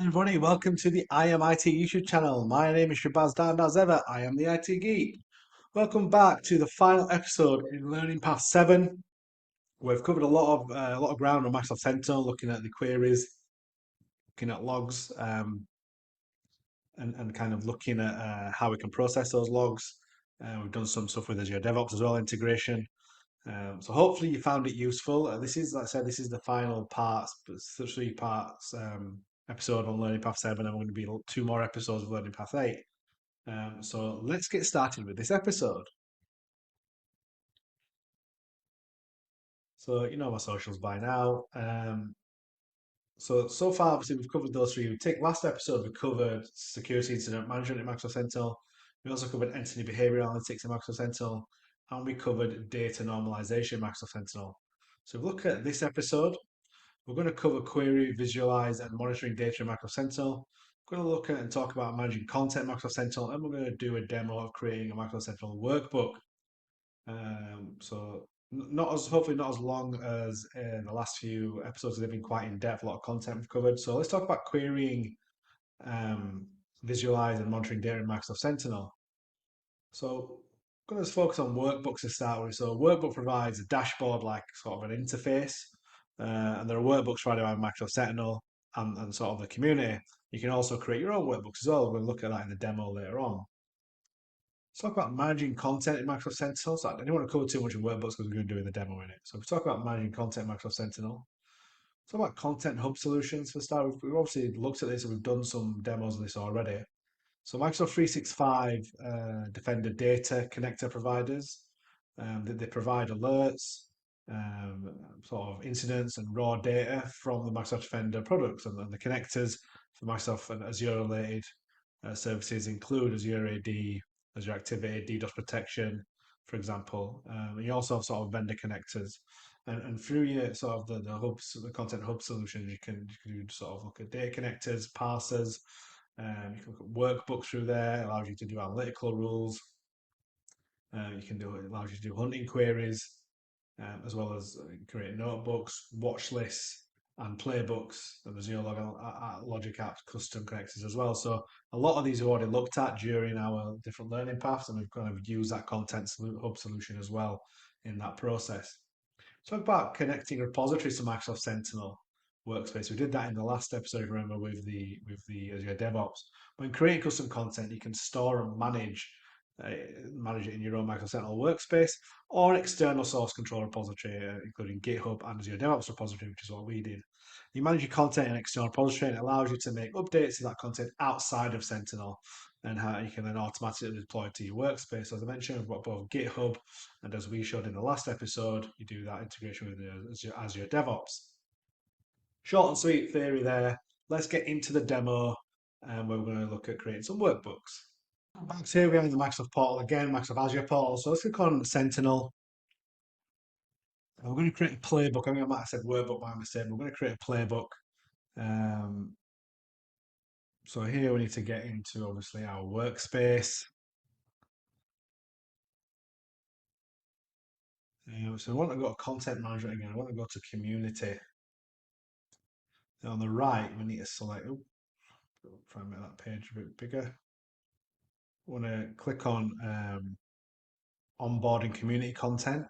Everybody, welcome to the I Am IT YouTube channel. My name is Shabazz Dan. As ever, I am the IT Geek. Welcome back to the final episode in Learning Path 7. We've covered a lot of ground on Microsoft Sentinel, looking at the queries, looking at logs, and kind of looking at how we can process those logs. We've done some stuff with Azure DevOps as well, integration. So hopefully you found it useful. This is, like I said, this is the final parts, but it's the 3 parts episode on Learning Path 7, and we're going to be two more episodes of Learning Path 8. So let's get started with this episode. So you know my socials by now. So far, obviously, we've covered those three. We take last episode, we covered security incident management in Microsoft Sentinel. We also covered entity behavior analytics in Microsoft Sentinel, and we covered data normalization in Microsoft Sentinel. So if we look at this episode, we're going to cover query, visualize, and monitoring data in Microsoft Sentinel. We're going to look at and talk about managing content in Microsoft Sentinel, and we're going to do a demo of creating a Microsoft Sentinel workbook. So not as hopefully not as long as the last few episodes. They've been quite in depth, a lot of content we've covered. So let's talk about querying, um, visualize, and monitoring data in Microsoft Sentinel. So I'm going to focus on workbooks to start with. So workbook provides a dashboard like sort of an interface, and there are workbooks provided by Microsoft Sentinel and sort of the community. You can also create your own workbooks as well. We'll look at that in the demo later on. Let's talk about managing content in Microsoft Sentinel. So I don't want to cover too much in workbooks because we're going to do in the demo in it. So we talk about managing content in Microsoft Sentinel. Talk about content hub solutions for start. We've obviously looked at this and we've done some demos of this already. So Microsoft 365 Defender data connector providers, they provide alerts, sort of incidents and raw data from the Microsoft Defender products, and the connectors for Microsoft and Azure related services include Azure AD, Azure Activity, DDoS protection, for example. And you also have sort of vendor connectors. And through your sort of the hubs, the content hub solutions, you can sort of look at data connectors, parsers, you can look at workbooks through there. It allows you to do analytical rules. It allows you to do hunting queries, as well as create notebooks, watch lists, and playbooks. And there's logic apps, custom connectors as well. So a lot of these are already looked at during our different learning paths, and we've kind of used that content hub solution as well in that process. Talk about connecting repositories to Microsoft Sentinel workspace. We did that in the last episode, if you remember, with the Azure DevOps. When creating custom content, you can store and uh, manage it in your own Microsoft Sentinel workspace or an external source control repository, including GitHub and Azure DevOps repository, which is what we did. You manage your content in an external repository, and it allows you to make updates to that content outside of Sentinel, and how you can then automatically deploy it to your workspace. As I mentioned, we've got both GitHub, and as we showed in the last episode, you do that integration with Azure DevOps. Short and sweet theory there. Let's get into the demo, where we're going to look at creating some workbooks. Back here we have the Microsoft portal again, Microsoft Azure portal. So let's click on Sentinel. And we're going to create a playbook. I mean, I might have said workbook by mistake. We're going to create a playbook. Um, so here we need to get into obviously our workspace. So I want to go to content management again. I want to go to community. And on the right, we need to select. Oh, try and make that page a bit bigger. I want to click on onboarding community content.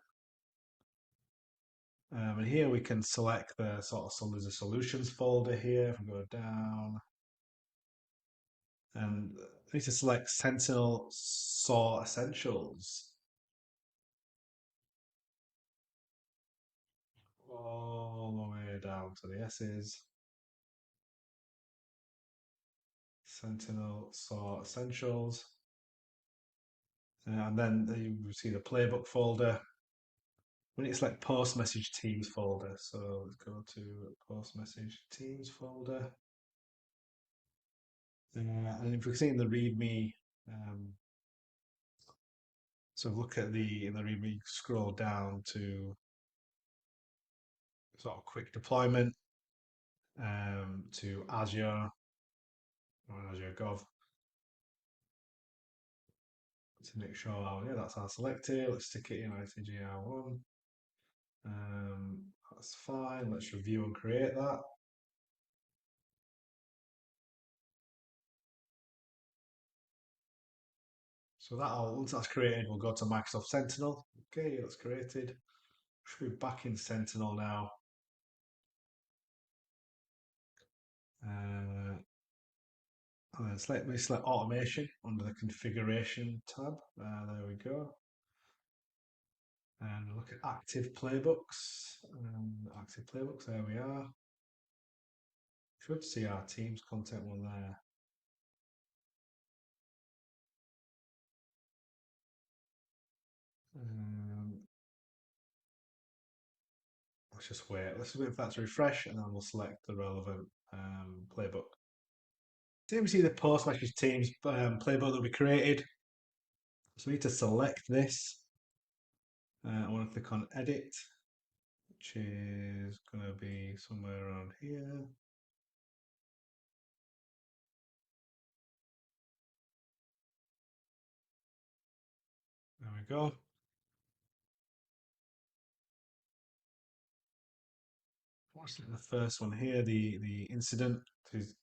And here we can select the sort of, so there's a solutions folder here. If we go down, and we need to select Sentinel SOAR Essentials all the way down to the S's. Sentinel SOAR Essentials. And then you see the playbook folder. We need to select post message teams folder. So let's go to post message teams folder. And if we see in the README, um, so look at in the README, scroll down to sort of quick deployment, to Azure or Azure Gov, to make sure, yeah, that's our selected. Let's stick it in ITGR1. That's fine. Let's review and create that. So once that's created, we'll go to Microsoft Sentinel. Okay, that's created. Should be back in Sentinel now. And then we select automation under the configuration tab. There we go. And look at active playbooks. Active playbooks, there we are. Should see our Teams content one there. Let's just wait. Let's wait for that to refresh, and then we'll select the relevant playbook. So you see the post message Teams playbook that we created. So we need to select this. I want to click on edit, which is going to be somewhere around here. There we go. What's the first one here? The incident is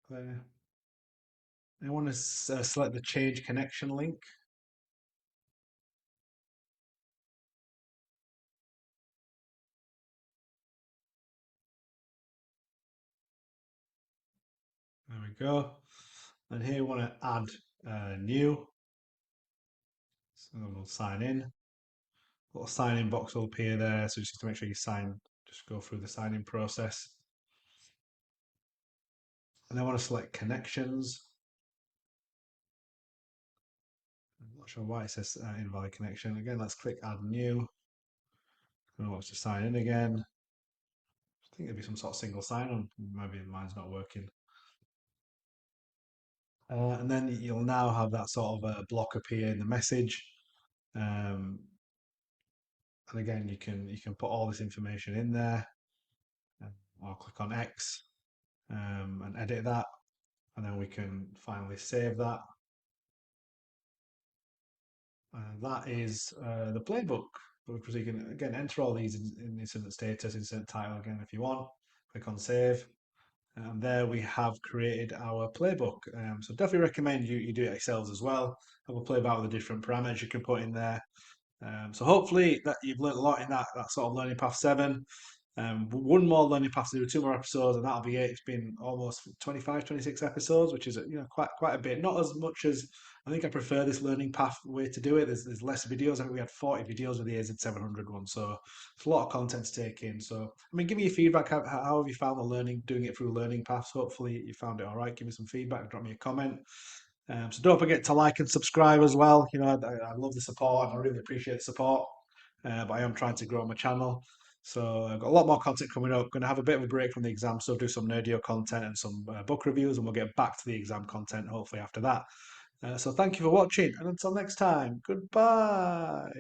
there. I want to select the change connection link. There we go. And here we want to add new. So we'll sign in. Little sign in box will appear there. So just to make sure you just go through the signing process. And I want to select connections. I'm not sure why it says invalid connection. Again, let's click add new. I want to sign in again. I think there'll be some sort of single sign on. Maybe mine's not working. And then you'll now have that sort of block appear in the message. And again, you can put all this information in there. I'll click on X and edit that. And then we can finally save that. And that is the playbook. Because you can, again, enter all these in incident status, incident title again if you want. Click on save. And there we have created our playbook. So definitely recommend you do it yourselves as well. Have a play about with the different parameters you can put in there. So hopefully that you've learned a lot in that sort of learning path 7. One more learning path to do, 2 more episodes, and that'll be it. It's been almost 25, 26 episodes, which is quite a bit. Not as much as I think I prefer this learning path way to do it. There's less videos. I think we had 40 videos with the AZ700 one, so it's a lot of content to take in. So I mean, give me your feedback. How have you found the learning, doing it through learning paths? Hopefully you found it all right. Give me some feedback. Drop me a comment. So don't forget to like and subscribe as well. I love the support and I really appreciate the support. But I am trying to grow my channel. So I've got a lot more content coming up. Going to have a bit of a break from the exam, so do some nerdio content and some book reviews, and we'll get back to the exam content hopefully after that. So thank you for watching, and until next time, goodbye.